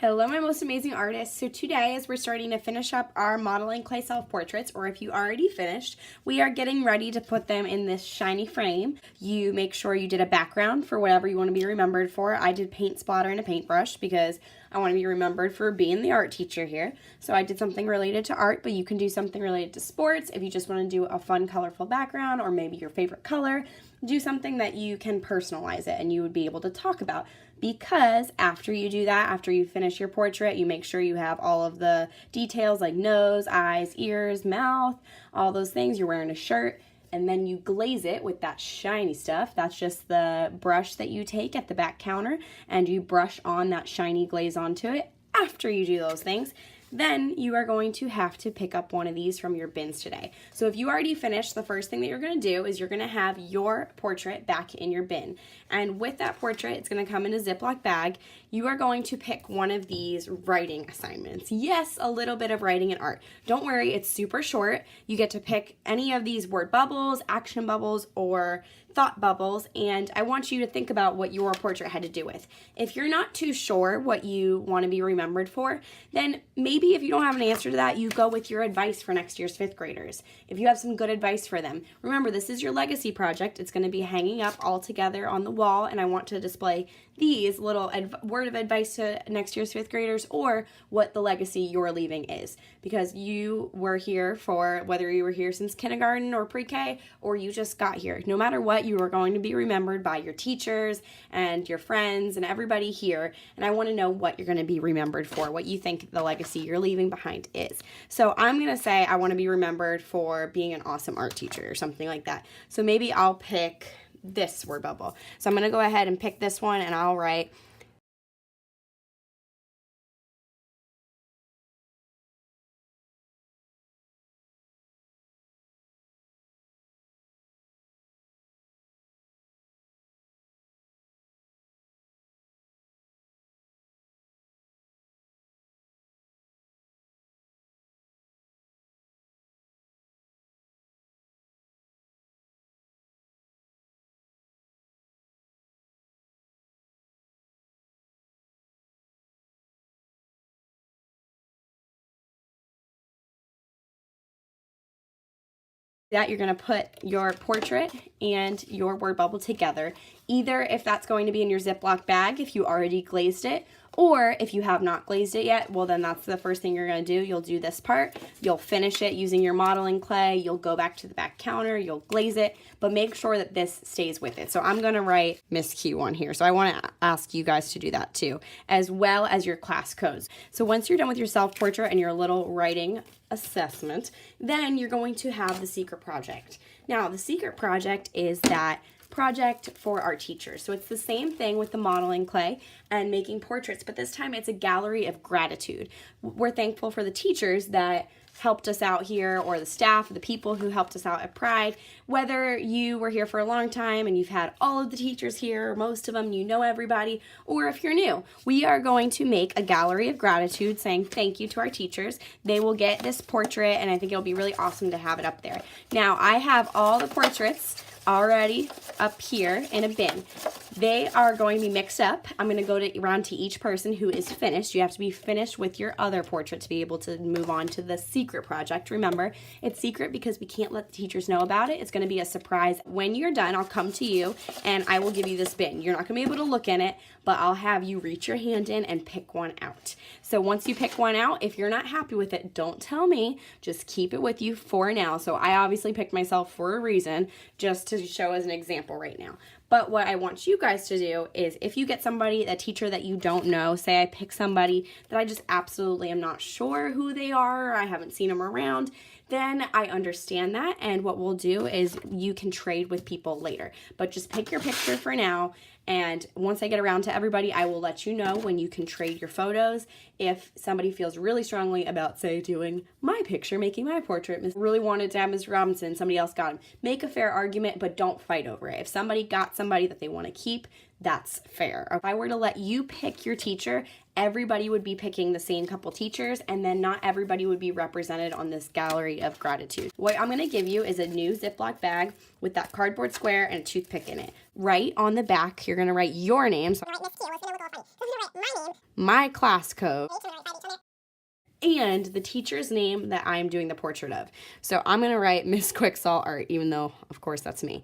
Hello, my most amazing artists. So today, as we're starting to finish up our modeling clay self-portraits, or if you already finished, we are getting ready to put them in this shiny frame. You make sure you did a background for whatever you want to be remembered for. I did paint splatter and a paintbrush because I want to be remembered for being the art teacher here. So I did something related to art, but you can do something related to sports if you just want to do a fun, colorful background, or maybe your favorite color. Do something that you can personalize it and you would be able to talk about. Because after you do that, after you finish your portrait, you make sure you have all of the details like nose, eyes, ears, mouth, all those things. You're wearing a shirt, and then you glaze it with that shiny stuff. That's just the brush that you take at the back counter, and you brush on that shiny glaze onto it. After you do those things, then you are going to have to pick up one of these from your bins today. So if you already finished, the first thing that you're going to do is you're going to have your portrait back in your bin. And with that portrait, it's going to come in a Ziploc bag. You are going to pick one of these writing assignments. Yes, a little bit of writing and art. Don't worry, it's super short. You get to pick any of these word bubbles, action bubbles, or thought bubbles, and I want you to think about what your portrait had to do with. If you're not too sure what you want to be remembered for, then maybe if you don't have an answer to that, you go with your advice for next year's 5th graders. If you have some good advice for them. Remember, this is your legacy project. It's going to be hanging up all together on the wall, and I want to display these little word of advice to next year's 5th graders, or what the legacy you're leaving is. Because you were here for, whether you were here since kindergarten or pre-K, or you just got here. No matter what, you are going to be remembered by your teachers and your friends and everybody here. And I want to know what you're going to be remembered for, what you think the legacy you're leaving behind is. So I'm going to say I want to be remembered for being an awesome art teacher or something like that. So maybe I'll pick this word bubble. So I'm going to go ahead and pick this one, and I'll write that. You're going to put your portrait and your word bubble together, either if that's going to be in your Ziploc bag if you already glazed it, or if you have not glazed it yet, well then that's the first thing you're going to do. You'll do this part, you'll finish it using your modeling clay, you'll go back to the back counter, you'll glaze it, but make sure that this stays with it. So I'm going to write Miss Q on here. So I want to ask you guys to do that too, as well as your class codes. So once you're done with your self-portrait and your little writing assessment, then you're going to have the secret project. Now, the secret project is that project for our teachers. So it's the same thing with the modeling clay and making portraits, but this time it's a gallery of gratitude. We're thankful for the teachers that helped us out here, or the staff, the people who helped us out at Pride. Whether you were here for a long time and you've had all of the teachers here, most of them, you know everybody, or if you're new, we are going to make a gallery of gratitude saying thank you to our teachers. They will get this portrait, and I think it'll be really awesome to have it up there. Now, I have all the portraits already up here in a bin. They are going to be mixed up. I'm going to go around to each person who is finished. You have to be finished with your other portrait to be able to move on to the secret project. Remember, it's secret because we can't let the teachers know about it. It's going to be a surprise. When you're done, I'll come to you and I will give you this bin. You're not going to be able to look in it, but I'll have you reach your hand in and pick one out. So once you pick one out, if you're not happy with it, don't tell me. Just keep it with you for now. So I obviously picked myself for a reason, just to show as an example right now. But what I want you guys to do is, if you get somebody, a teacher that you don't know, say I pick somebody that I just absolutely am not sure who they are, or I haven't seen them around, then I understand that, and what we'll do is you can trade with people later. But just pick your picture for now, and once I get around to everybody, I will let you know when you can trade your photos. If somebody feels really strongly about, say, doing my picture, making my portrait, really wanted to have Mr. Robinson, somebody else got him, make a fair argument, but don't fight over it. If somebody got somebody that they want to keep, that's fair. If I were to let you pick your teacher, everybody would be picking the same couple teachers, and then not everybody would be represented on this gallery of gratitude. What I'm going to give you is a new Ziploc bag with that cardboard square and a toothpick in it. Right on the back, you're going to write your name. So my class code, and the teacher's name that I'm doing the portrait of. So I'm going to write Miss Quicksalt Art, even though, of course, that's me.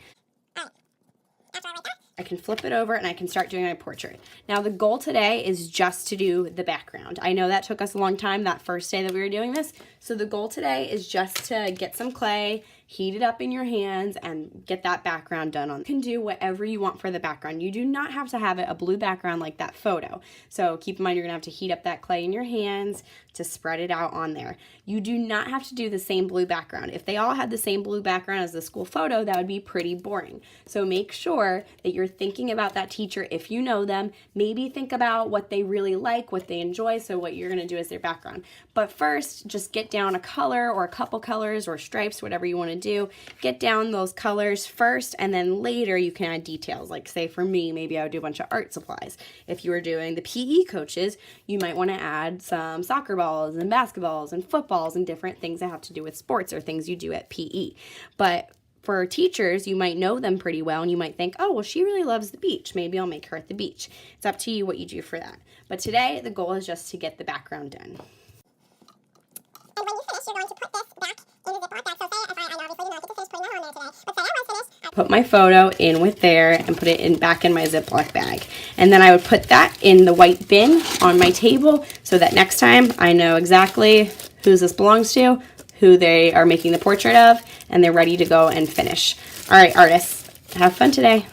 I can flip it over and I can start doing my portrait. Now the goal today is just to do the background. I know that took us a long time that first day that we were doing this. So the goal today is just to get some clay, heat it up in your hands, and get that background done on. You can do whatever you want for the background. You do not have to have it a blue background like that photo. So keep in mind you're gonna have to heat up that clay in your hands to spread it out on there. You do not have to do the same blue background. If they all had the same blue background as the school photo, that would be pretty boring. So make sure that you're thinking about that teacher if you know them. Maybe think about what they really like, what they enjoy, so what you're gonna do as their background. But first, just get down a color or a couple colors or stripes, whatever you wanna do. Get down those colors first, and then later you can add details. Like say for me, maybe I would do a bunch of art supplies. If you were doing the PE coaches, you might wanna add some soccer balls and basketballs and footballs and different things that have to do with sports or things you do at PE. But for teachers, you might know them pretty well and you might think, oh, well, she really loves the beach. Maybe I'll make her at the beach. It's up to you what you do for that. But today, the goal is just to get the background done. And when you finish, you're going to put this back in the Ziploc bag. So say, I obviously did not get to finish putting that on there today, but say I was finished. Put my photo in with there and put it back in my Ziploc bag. And then I would put that in the white bin on my table so that next time I know exactly who this belongs to, who they are making the portrait of, and they're ready to go and finish. All right, artists, have fun today.